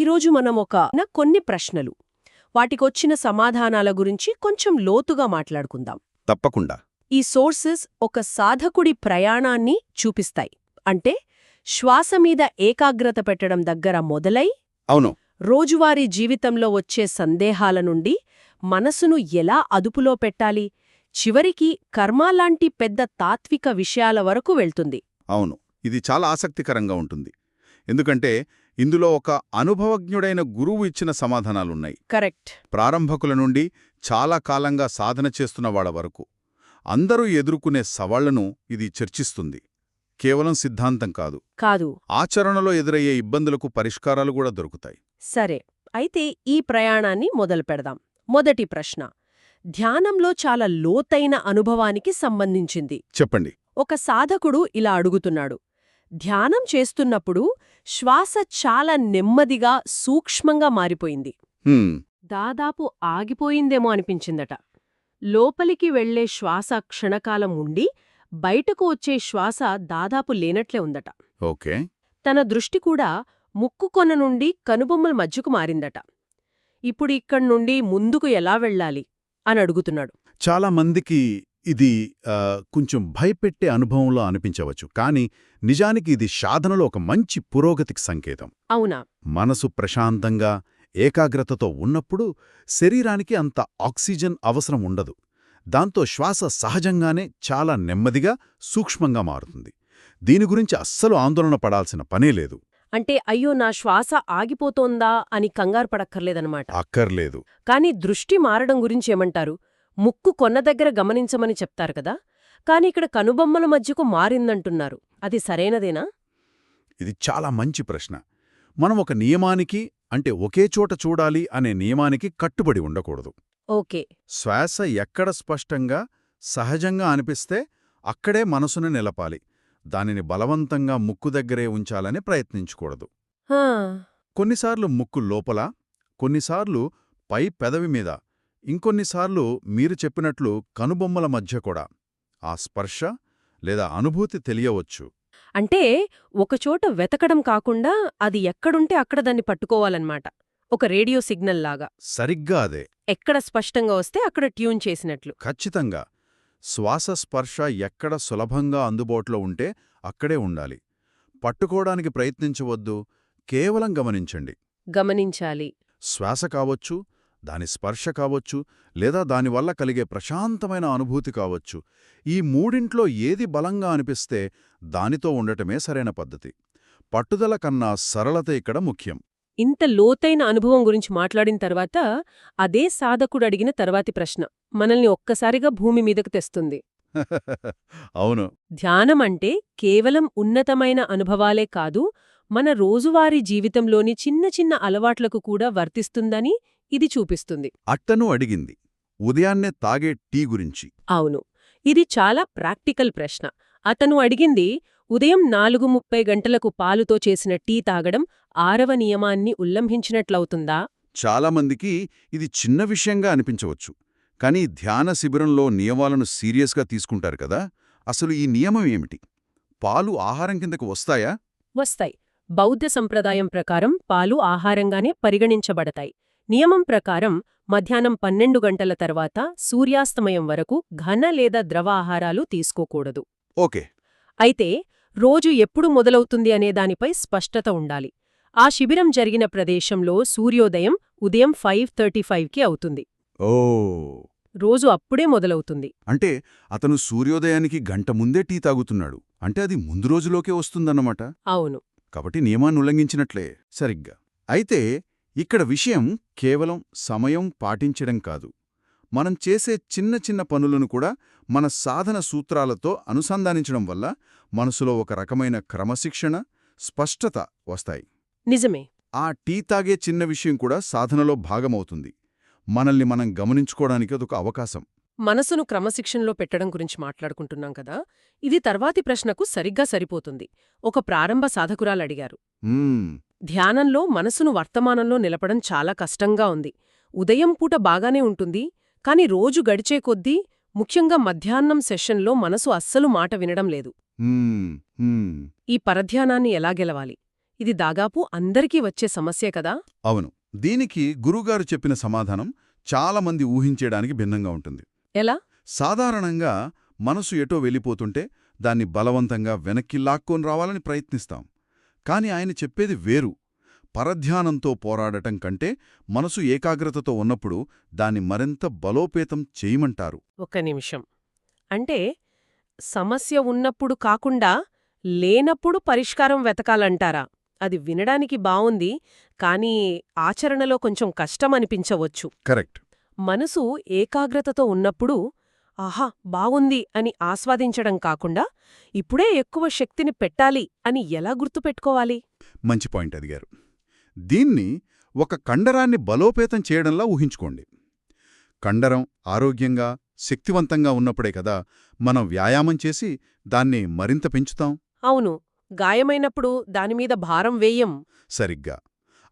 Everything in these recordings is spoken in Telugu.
ఈరోజు మనం కొన్ని ప్రశ్నలు వాటికొచ్చిన సమాధానాల గురించి కొంచెం లోతుగా మాట్లాడుకుందాం. తప్పకుండా. ఈ సోర్సెస్ ఒక సాధకుడి ప్రయాణాన్ని చూపిస్తాయి. అంటే శ్వాస మీద ఏకాగ్రత పెట్టడం దగ్గర మొదలై అవును. రోజువారీ జీవితంలో వచ్చే సందేహాల నుండి మనసును ఎలా అదుపులో పెట్టాలి, చివరికి కర్మలాంటి పెద్ద తాత్విక విషయాల వరకు వెళ్తుంది. అవును, ఇది చాలా ఆసక్తికరంగా ఉంటుంది. ఎందుకంటే ఇందులో ఒక అనుభవజ్ఞుడైన గురువు ఇచ్చిన సమాధానాలున్నాయి. కరెక్ట్. ప్రారంభకుల నుండి చాలా కాలంగా సాధన చేస్తున్న వాళ్ళ వరకు అందరూ ఎదుర్కొనే సవాళ్లను ఇది చర్చిస్తుంది. కేవలం సిద్ధాంతం కాదు, ఆచరణలో ఎదురయ్యే ఇబ్బందులకు పరిష్కారాలు కూడా దొరుకుతాయి. సరే, అయితే ఈ ప్రయాణాన్ని మొదలు పెడదాం. మొదటి ప్రశ్న ధ్యానంలో చాలా లోతైన అనుభవానికి సంబంధించింది. చెప్పండి. ఒక సాధకుడు ఇలా అడుగుతున్నాడు, ధ్యానం చేస్తున్నప్పుడు శ్వాస చాలా నెమ్మదిగా సూక్ష్మంగా మారిపోయింది. దాదాపు ఆగిపోయిందేమో అనిపించిందట. లోపలికి వెళ్లే శ్వాస క్షణకాలం ఉండి బయటకు వచ్చే శ్వాస దాదాపు లేనట్లే ఉందట. ఓకే. తన దృష్టి కూడా ముక్కు కొన నుండి కనుబొమ్మల మధ్యకు మారిందట. ఇప్పుడు ఇక్కడ్నుండి ముందుకు ఎలా వెళ్ళాలి అని అడుగుతున్నాడు. చాలా మందికి ఇది కొంచెం భయపెట్టే అనుభవంలో అనిపించవచ్చు, కానీ నిజానికి ఇది సాధనలో ఒక మంచి పురోగతికి సంకేతం. అవునా? మనసు ప్రశాంతంగా ఏకాగ్రతతో ఉన్నప్పుడు శరీరానికి అంత ఆక్సిజన్ అవసరం ఉండదు. దాంతో శ్వాస సహజంగానే చాలా నెమ్మదిగా సూక్ష్మంగా మారుతుంది. దీని గురించి అస్సలు ఆందోళన పడాల్సిన పనే లేదు. అంటే అయ్యో నా శ్వాస ఆగిపోతోందా అని కంగారు పడక్కర్లేదనమాట. అక్కర్లేదు. కాని దృష్టి మారడం గురించేమంటారు? ముక్కు కొన్న దగ్గర గమనించమని చెప్తారు కదా, కాని ఇక్కడ కనుబొమ్మల మధ్యకు మారిందంటున్నారు. అది సరైనదేనా? ఇది చాలా మంచి ప్రశ్న. మనం ఒక నియమానికి, అంటే ఒకే చోట చూడాలి అనే నియమానికి కట్టుబడి ఉండకూడదు. ఓకే. శ్వాస ఎక్కడ స్పష్టంగా సహజంగా అనిపిస్తే అక్కడే మనసును నిలపాలి. దానిని బలవంతంగా ముక్కు దగ్గరే ఉంచాలని ప్రయత్నించకూడదు. కొన్నిసార్లు ముక్కు లోపల, కొన్నిసార్లు పై పెదవి మీద, ఇంకొన్నిసార్లు మీరు చెప్పినట్లు కనుబొమ్మల మధ్య కూడా ఆ స్పర్శ లేదా అనుభూతి తెలియవచ్చు. అంటే ఒకచోట వెతకడం కాకుండా అది ఎక్కడుంటే అక్కడ దాన్ని పట్టుకోవాలన్నమాట. ఒక రేడియో సిగ్నల్ లాగా. సరిగ్గా అదే. ఎక్కడ స్పష్టంగా వస్తే అక్కడ ట్యూన్ చేసినట్లు. ఖచ్చితంగా. శ్వాస స్పర్శ ఎక్కడ సులభంగా అందుబాటులో ఉంటే అక్కడే ఉండాలి. పట్టుకోవడానికి ప్రయత్నించవద్దు, కేవలం గమనించాలి. శ్వాస కావచ్చు, దాని స్పర్శ కావచ్చు, లేదా దానివల్ల కలిగే ప్రశాంతమైన అనుభూతి కావచ్చు. ఈ మూడింట్లో ఏది బలంగా అనిపిస్తే దానితో ఉండటమే సరైన పద్ధతి. పట్టుదల కన్నా సరళత ఇక్కడ ముఖ్యం. ఇంత లోతైన అనుభవం గురించి మాట్లాడిన తర్వాత అదే సాధకుడు అడిగిన తర్వాతి ప్రశ్న మనల్ని ఒక్కసారిగా భూమి మీదకు తెస్తుంది. అవును. ధ్యానం అంటే కేవలం ఉన్నతమైన అనుభవాలే కాదు, మన రోజువారీ జీవితంలోని చిన్న చిన్న అలవాట్లకు కూడా వర్తిస్తుందని ఇది చూపిస్తుంది. అట్టను అడిగింది ఉదయాన్నే తాగే టీ గురించి. అవును, ఇది చాలా ప్రాక్టికల్ ప్రశ్న. అతను అడిగింది ఉదయం 4:30 గంటలకు పాలుతో చేసిన టీ తాగడం 6వ నియమాన్ని ఉల్లంఘించినట్లవుతుందా? చాలామందికి ఇది చిన్న విషయంగా అనిపించవచ్చు, కానీ ధ్యాన శిబిరంలో నియమాలను సీరియస్గా తీసుకుంటారు కదా. అసలు ఈ నియమం ఏమిటి? పాలు ఆహారం కిందకు వస్తాయా? వస్తాయి. బౌద్ధ సంప్రదాయం ప్రకారం పాలు ఆహారంగానే పరిగణించబడతాయి. నియమం ప్రకారం మధ్యాహ్నం 12 గంటల తర్వాత సూర్యాస్తమయం వరకు ఘన లేదా ద్రవ ఆహారాలు తీసుకోకూడదు. ఓకే. అయితే రోజు ఎప్పుడు మొదలవుతుంది అనే దానిపై స్పష్టత ఉండాలి. ఆ శిబిరం జరిగిన ప్రదేశంలో సూర్యోదయం ఉదయం 5:35కి అవుతుంది. ఓ, రోజు అప్పుడే మొదలవుతుంది. అంటే అతను సూర్యోదయానికి గంట ముందే టీ తాగుతున్నాడు అంటే అది ముందు రోజులోకే వస్తుందన్నమాట. అవును. కాబట్టి నియమాన్ని ఉల్లంఘించినట్లే. సరిగ్గా. అయితే ఇక్కడ విషయం కేవలం సమయం పాటించడం కాదు. మనం చేసే చిన్న చిన్న పనులను కూడా మన సాధన సూత్రాలతో అనుసంధానించడం వల్ల మనసులో ఒక రకమైన క్రమశిక్షణ, స్పష్టత వస్తాయి. నిజమే. ఆ టీ తాగే చిన్న విషయం కూడా సాధనలో భాగమవుతుంది. మనల్ని మనం గమనించుకోవడానికి అదొక అవకాశం. మనసును క్రమశిక్షణలో పెట్టడం గురించి మాట్లాడుకుంటున్నాం కదా, ఇది తర్వాతి ప్రశ్నకు సరిగ్గా సరిపోతుంది. ఒక ప్రారంభ సాధకురాలడిగారు, ధ్యానంలో మనసును వర్తమానంలో నిలపడం చాలా కష్టంగా ఉంది. ఉదయం పూట బాగానే ఉంటుంది, కాని రోజు గడిచే కొద్దీ, ముఖ్యంగా మధ్యాహ్నం సెషన్లో మనసు అస్సలు మాట వినడం లేదు. ఈ పరధ్యానాన్ని ఎలా గెలవాలి? ఇది దాదాపు అందరికీ వచ్చే సమస్యే కదా. అవును. దీనికి గురువుగారు చెప్పిన సమాధానం చాలామంది ఊహించేయడానికి భిన్నంగా ఉంటుంది. ఎలా? సాధారణంగా మనసు ఎటో వెళ్ళిపోతుంటే దాన్ని బలవంతంగా వెనక్కి లాక్కొని రావాలని ప్రయత్నిస్తాం. కాని ఆయన చెప్పేది వేరు. పరధ్యానంతో పోరాడటం కంటే మనసు ఏకాగ్రతతో ఉన్నప్పుడు దాన్ని మరింత బలోపేతం చేయమంటారు. ఒక్క నిమిషం. అంటే సమస్య ఉన్నప్పుడు కాకుండా లేనప్పుడు పరిష్కారం వెతకాలంటారా? అది వినడానికి బావుంది, కానీ ఆచరణలో కొంచెం కష్టమనిపించవచ్చు. కరెక్ట్. మనసు ఏకాగ్రతతో ఉన్నప్పుడు ఆహా బావుంది అని ఆస్వాదించడం కాకుండా ఇప్పుడే ఎక్కువ శక్తిని పెట్టాలి అని ఎలా గుర్తుపెట్టుకోవాలి? మంచి పాయింట్ అడిగారు. దీన్ని ఒక కండరాన్ని బలోపేతం చేయడంలా ఊహించుకోండి. కండరం ఆరోగ్యంగా, శక్తివంతంగా ఉన్నప్పుడే కదా మనం వ్యాయామం చేసి దాన్ని మరింత పెంచుతాం. అవును, గాయమైనప్పుడు దానిమీద భారం వేయం. సరిగ్గా.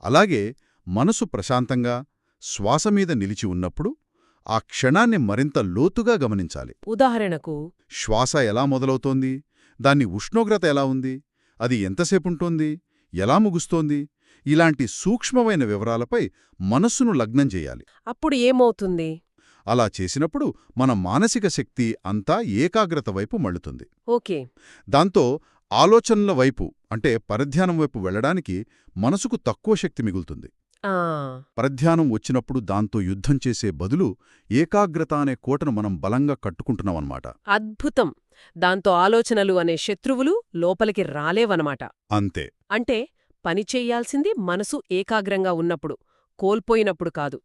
అలాగే మనసు ప్రశాంతంగా, శ్వాసమీద నిలిచి ఉన్నప్పుడు ఆ క్షణాన్ని మరింత లోతుగా గమనించాలి. ఉదాహరణకు శ్వాస ఎలా మొదలవుతోంది, దాని ఉష్ణోగ్రత ఎలా ఉంది, అది ఎంతసేపుంటోంది, ఎలా ముగుస్తోంది, ఇలాంటి సూక్ష్మమైన వివరాలపై మనస్సును లగ్నం చెయ్యాలి. అప్పుడు ఏమవుతుంది? అలా చేసినప్పుడు మన మానసిక శక్తి అంతా ఏకాగ్రత వైపు మళ్ళుతుంది. ఓకే. దాంతో ఆలోచనల వైపు అంటే పరధ్యానం వైపు వెళ్లడానికి మనసుకు తక్కువ శక్తి మిగులుతుంది. ఆ పరధ్యానం వచ్చినప్పుడు దాంతో యుద్ధం చేసే బదులు ఏకాగ్రత అనే కోటను మనం బలంగా కట్టుకుంటున్నామన్నమాట. అద్భుతం. దాంతో ఆలోచనలు అనే శత్రువులు లోపలికి రాలేవనమాట. అంతే. అంటే పనిచెయ్యాల్సింది మనసు ఏకాగ్రంగా ఉన్నప్పుడు, కోల్పోయినప్పుడు కాదు.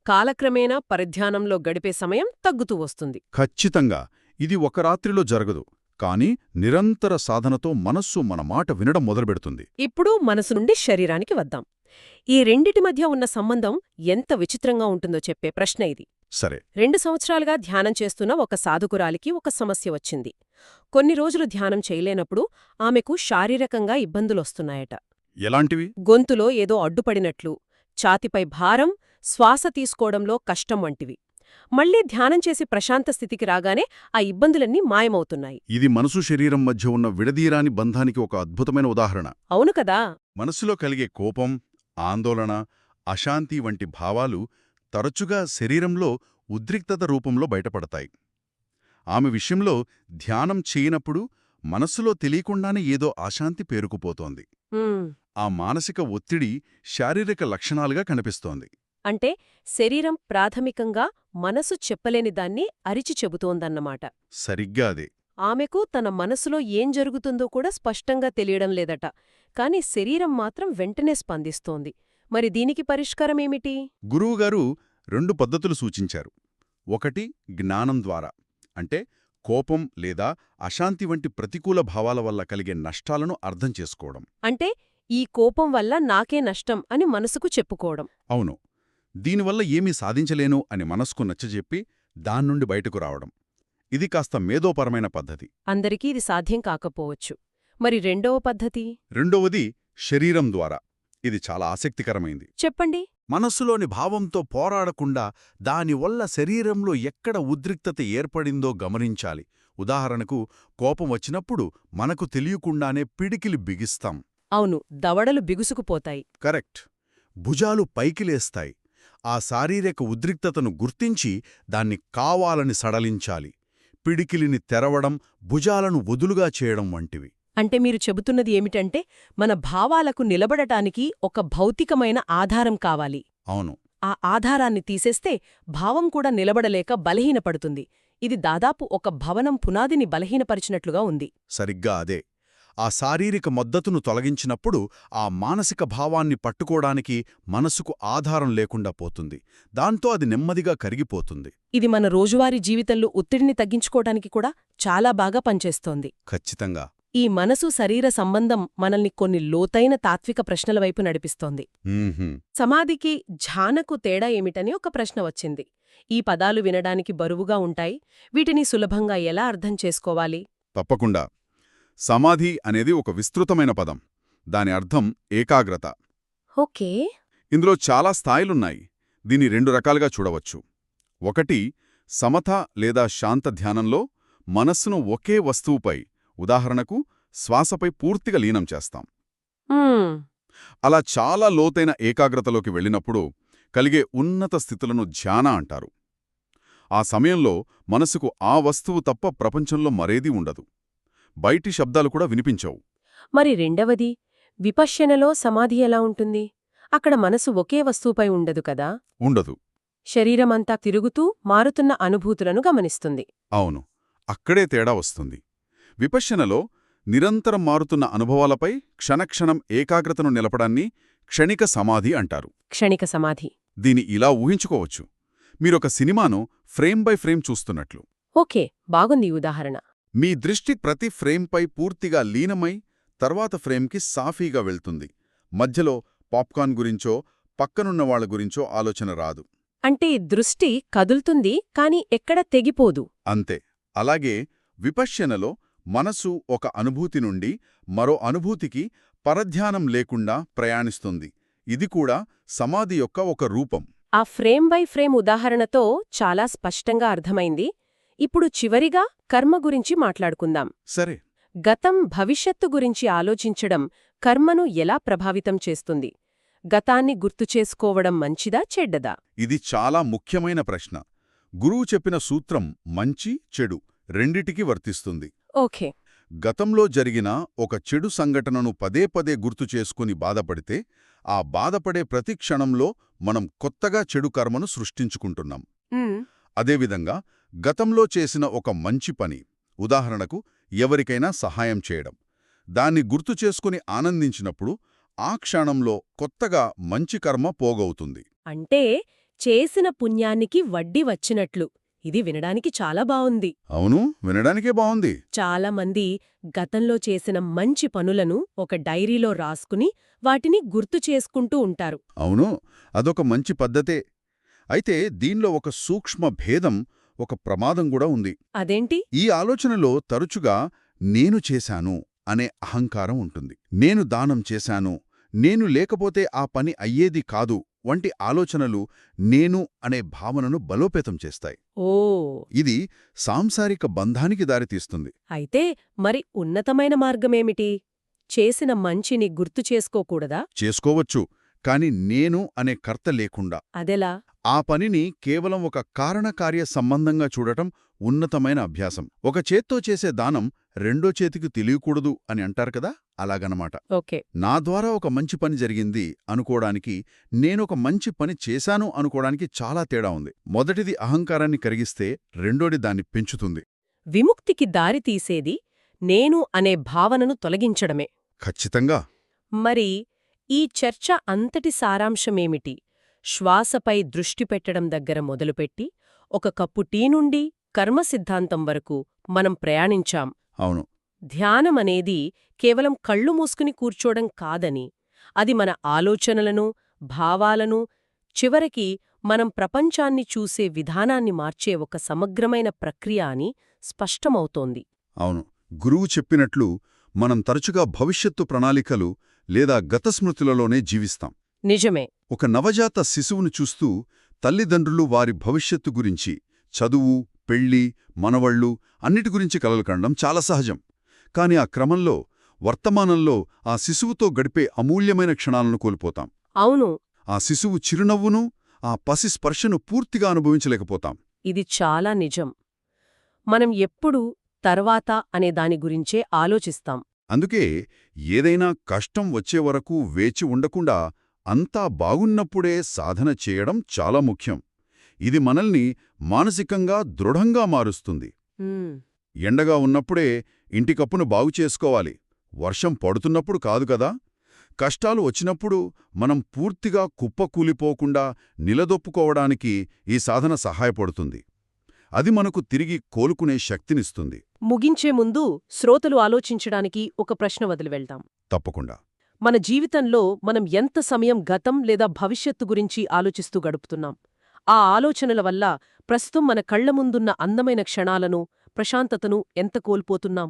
కాలక్రమేణా పరధ్యానంలో గడిపే సమయం తగ్గుతూ వస్తుంది. ఖచ్చితంగా. ఇది ఒక రాత్రిలో జరగదు. కాని నిరంతర సాధనతో మనస్సు మన మాట వినడం మొదలుపెడుతుంది. ఇప్పుడు మనసు నుండి శరీరానికి వద్దాం. ఈ రెండిటి మధ్య ఉన్న సంబంధం ఎంత విచిత్రంగా ఉంటుందో చెప్పే ప్రశ్న ఇది. సరే. 2 సంవత్సరాలుగా ధ్యానం చేస్తున్న ఒక సాధకురాలికి ఒక సమస్య వచ్చింది. కొన్ని రోజులు ధ్యానం చేయలేనప్పుడు ఆమెకు శారీరకంగా ఇబ్బందులొస్తున్నాయట. ఎలాంటివి? గొంతులో ఏదో అడ్డుపడినట్లు, ఛాతిపై భారం, శ్వాస తీసుకోవడంలో కష్టం వంటివి. మళ్లీ ధ్యానం చేసి ప్రశాంత స్థితికి రాగానే ఆ ఇబ్బందులన్నీ మాయమవుతున్నాయి. ఇది మనసు శరీరం మధ్య ఉన్న విడదీరాని బంధానికి ఒక అద్భుతమైన ఉదాహరణ. అవును కదా. మనసులో కలిగే కోపం, ఆందోళన, అశాంతి వంటి భావాలు తరచుగా శరీరంలో ఉద్రిక్తత రూపంలో బయటపడతాయి. ఆమె విషయంలో ధ్యానం చేయనప్పుడు మనస్సులో తెలియకుండానే ఏదో అశాంతి పేరుకుపోతోంది. ఆ మానసిక ఒత్తిడి శారీరక లక్షణాలుగా కనిపిస్తోంది. అంటే శరీరం ప్రాథమికంగా మనసు చెప్పలేని దాన్ని అరిచి చెబుతోందన్నమాట. సరిగ్గా అదే. ఆమెకు తన మనసులో ఏం జరుగుతుందో కూడా స్పష్టంగా తెలియడం లేదట. కాని శరీరం మాత్రం వెంటనే స్పందిస్తోంది. మరి దీనికి పరిష్కారమేమిటి? గురువుగారు 2 పద్ధతులు సూచించారు. ఒకటి జ్ఞానం ద్వారా, అంటే కోపం లేదా అశాంతి వంటి ప్రతికూల భావాల వల్ల కలిగే నష్టాలను అర్థం చేసుకోవడం. అంటే ఈ కోపం వల్ల నాకే నష్టం అని మనసుకు చెప్పుకోవడం. అవును. దీనివల్ల ఏమీ సాధించలేను అని మనస్కు నచ్చజెప్పి దాన్నుండి బయటకు రావడం. ఇది కాస్త మేధోపరమైన పద్ధతి. అందరికీ ఇది సాధ్యం కాకపోవచ్చు. మరి రెండవ పద్ధతి? రెండవది శరీరం ద్వారా. ఇది చాలా ఆసక్తికరమైంది. చెప్పండి. మనస్సులోని భావంతో పోరాడకుండా దానివల్ల శరీరంలో ఎక్కడ ఉద్రిక్తత ఏర్పడిందో గమనించాలి. ఉదాహరణకు కోపం వచ్చినప్పుడు మనకు తెలియకుండానే పిడికిలి బిగిస్తాం. అవును, దవడలు బిగుసుకుపోతాయి. కరెక్ట్. భుజాలు పైకి లేస్తాయి. ఆ శారీరక ఉద్రిక్తతను గుర్తించి దాన్ని కావాలని సడలించాలి. పిడికిలిని తెరవడం, భుజాలను వదులుగా చేయడం వంటివి. అంటే మీరు చెబుతున్నది ఏమిటంటే మన భావాలకు నిలబడటానికి ఒక భౌతికమైన ఆధారం కావాలి. అవును. ఆ ఆధారాన్ని తీసేస్తే భావం కూడా నిలబడలేక బలహీనపడుతుంది. ఇది దాదాపు ఒక భవనం పునాదిని బలహీనపరిచినట్లుగా ఉంది. సరిగ్గా అదే. ఆ శారీరక మద్దతును తొలగించినప్పుడు ఆ మానసిక భావాన్ని పట్టుకోడానికి మనసుకు ఆధారం లేకుండా పోతుంది. దాంతో అది నెమ్మదిగా కరిగిపోతుంది. ఇది మన రోజువారీ జీవితంలో ఒత్తిడిని తగ్గించుకోవడానికి కూడా చాలా బాగా పనిచేస్తోంది. ఖచ్చితంగా. ఈ మనసు శరీర సంబంధం మనల్ని కొన్ని లోతైన తాత్విక ప్రశ్నల వైపు నడిపిస్తోంది. సమాధికి ఝానకు తేడా ఏమిటని ఒక ప్రశ్న వచ్చింది. ఈ పదాలు వినడానికి బరువుగా ఉంటాయి. వీటిని సులభంగా ఎలా అర్థం చేసుకోవాలి? తప్పకుండా. సమాధి అనేది ఒక విస్తృతమైన పదం. దాని అర్థం ఏకాగ్రత. ఓకే. ఇందులో చాలా స్థాయిలున్నాయి. దీన్ని 2 రకాలుగా చూడవచ్చు. ఒకటి, సమత లేదా శాంత ధ్యానంలో మనస్సును ఒకే వస్తువుపై, ఉదాహరణకు శ్వాసపై పూర్తిగా లీనం చేస్తాం. మ్మ్. అలా చాలా లోతైన ఏకాగ్రతలోకి వెళ్ళినప్పుడు కలిగే ఉన్నత స్థితులను ధ్యాన అంటారు. ఆ సమయంలో మనసుకు ఆ వస్తువు తప్ప ప్రపంచంలో మరేదీ ఉండదు. బయటి శబ్దాలు కూడా వినిపించవు. మరి రెండవది విపశ్యనలో సమాధి ఎలా ఉంటుంది? అక్కడ మనసు ఒకే వస్తువుపై ఉండదు కదా. ఉండదు. శరీరమంతా తిరుగుతూ మారుతున్న అనుభూతులను గమనిస్తుంది. అవును, అక్కడే తేడా వస్తుంది. విపశ్యనలో నిరంతరం మారుతున్న అనుభవాలపై క్షణక్షణం ఏకాగ్రతను నిలపడాన్ని క్షణిక సమాధి అంటారు. క్షణిక సమాధి. దీని ఇలా ఊహించుకోవచ్చు. మీరొక సినిమాను ఫ్రేమ్ బై ఫ్రేమ్ చూస్తున్నట్లు. ఓకే, బాగుంది ఈ ఉదాహరణ. మీ దృష్టి ప్రతి ఫ్రేమ్పై పూర్తిగా లీనమై తర్వాత ఫ్రేమ్కి సాఫీగా వెళ్తుంది. మధ్యలో పాప్కార్న్ గురించో పక్కనున్న వాళ్ల గురించో ఆలోచన రాదు. అంటే దృష్టి కదులుతుంది కాని ఎక్కడ తెగిపోదు. అంతే. అలాగే విపశ్యనలో మనసు ఒక అనుభూతి నుండి మరో అనుభూతికి పరధ్యానం లేకుండా ప్రయాణిస్తుంది. ఇది కూడా సమాధి యొక్క ఒక రూపం. ఆ ఫ్రేమ్ బై ఫ్రేమ్ ఉదాహరణతో చాలా స్పష్టంగా అర్థమైంది. ఇప్పుడు చివరిగా కర్మ గురించి మాట్లాడుకుందాం. సరే. గతం భవిష్యత్తు గురించి ఆలోచించడం కర్మను ఎలా ప్రభావితం చేస్తుంది? గతాన్ని గుర్తుచేసుకోవడం మంచిదా చెడ్డదా? ఇది చాలా ముఖ్యమైన ప్రశ్న. గురువు చెప్పిన సూత్రం మంచి చెడు రెండిటికీ వర్తిస్తుంది. ఓకే. గతంలో జరిగిన ఒక చెడు సంఘటనను పదే పదే గుర్తు చేసుకుని బాధపడితే ఆ బాధపడే ప్రతి క్షణంలో మనం కొత్తగా చెడు కర్మను సృష్టించుకుంటున్నాం. అదేవిధంగా గతంలో చేసిన ఒక మంచి పని, ఉదాహరణకు ఎవరికైనా సహాయం చేయడం, దాన్ని గుర్తు చేసుకుని ఆనందించినప్పుడు ఆ క్షణంలో కొత్తగా మంచి కర్మ పోగవుతుంది. అంటే చేసిన పుణ్యానికి వడ్డీ వచ్చినట్లు. ఇది వినడానికి చాలా బావుంది. అవును, వినడానికే బావుంది. చాలామంది గతంలో చేసిన మంచి పనులను ఒక డైరీలో రాసుకుని వాటిని గుర్తు చేసుకుంటూ ఉంటారు. అవును, అదొక మంచి పద్ధతే. అయితే దీనిలో ఒక సూక్ష్మ భేదం, ఒక ప్రమాదం కూడా ఉంది. అదేంటి? ఈ ఆలోచనలో తరచుగా నేను చేశాను అనే అహంకారం ఉంటుంది. నేను దానం చేశాను, నేను లేకపోతే ఆ పని అయ్యేది కాదు వంటి ఆలోచనలు నేను అనే భావనను బలోపేతం చేస్తాయి. ఓ. ఇది సాంసారిక బంధానికి దారితీస్తుంది. అయితే మరి ఉన్నతమైన మార్గమేమిటి? చేసిన మంచిని గుర్తు చేసుకోకూడదా? చేసుకోవచ్చు, కాని నేను అనే కర్త లేకుండా. అదెలా? ఆ పనిని కేవలం ఒక కారణకార్య సంబంధంగా చూడటం ఉన్నతమైన అభ్యాసం. ఒక చేత్తో చేసే దానం రెండో చేతికి తెలియకూడదు అని అంటారు కదా, అలాగనమాట. ఓకే. నా ద్వారా ఒక మంచి పని జరిగింది అనుకోవడానికి, నేనొక మంచి పని చేశాను అనుకోవడానికి చాలా తేడా ఉంది. మొదటిది అహంకారాన్ని కరిగిస్తే రెండోది దాన్ని పెంచుతుంది. విముక్తికి దారి తీసేది నేను అనే భావనను తొలగించడమే. ఖచ్చితంగా. మరి ఈ చర్చ అంతటి సారాంశమేమిటి? శ్వాసపై దృష్టి పెట్టడం దగ్గర మొదలుపెట్టి ఒక కప్పు టీ నుండి కర్మ సిద్ధాంతం వరకు మనం ప్రయాణించాం. అవును. ధ్యానమనేది కేవలం కళ్ళు మూసుకుని కూర్చోడం కాదని, అది మన ఆలోచనలను, భావాలను, చివరికి మనం ప్రపంచాన్ని చూసే విధానాన్ని మార్చే ఒక సమగ్రమైన ప్రక్రియ అని స్పష్టమవుతోంది. అవును. గురువు చెప్పినట్లు మనం తరచుగా భవిష్యత్తు ప్రణాళికలు లేదా గతస్మృతులలోనే జీవిస్తాం. నిజమే. ఒక నవజాత శిశువును చూస్తూ తల్లిదండ్రులు వారి భవిష్యత్తు గురించి, చదువు, పెళ్లి, మనవళ్ళు అన్నిటి గురించి కలలు కనడం చాలా సహజం. కాని ఆ క్రమంలో వర్తమానంలో ఆ శిశువుతో గడిపే అమూల్యమైన క్షణాలను కోల్పోతాం. అవును. ఆ శిశువు చిరునవ్వును, ఆ పసి స్పర్శను పూర్తిగా అనుభవించలేకపోతాం. ఇది చాలా నిజం. మనం ఎప్పుడూ తర్వాత అనే దాని గురించే ఆలోచిస్తాం. అందుకే ఏదైనా కష్టం వచ్చే వరకు వేచి ఉండకుండా అంతా బాగున్నప్పుడే సాధన చేయడం చాలా ముఖ్యం. ఇది మనల్ని మానసికంగా దృఢంగా మారుస్తుంది. ఎండగా ఉన్నప్పుడే ఇంటికప్పును బాగుచేసుకోవాలి, వర్షం పడుతున్నప్పుడు కాదు కదా. కష్టాలు వచ్చినప్పుడు మనం పూర్తిగా కుప్పకూలిపోకుండా నిలదొప్పుకోవడానికి ఈ సాధన సహాయపడుతుంది. అది మనకు తిరిగి కోలుకునే శక్తినిస్తుంది. ముగించే ముందు శ్రోతలు ఆలోచించడానికి ఒక ప్రశ్న వదిలివెళ్తాం. తప్పకుండా. మన జీవితంలో మనం ఎంత సమయం గతం లేదా భవిష్యత్తు గురించి ఆలోచిస్తూ గడుపుతున్నాం? ఆ ఆలోచనల వల్ల ప్రస్తుతం మన కళ్ల ముందున్న అందమైన క్షణాలను, ప్రశాంతతను ఎంత కోల్పోతున్నాం?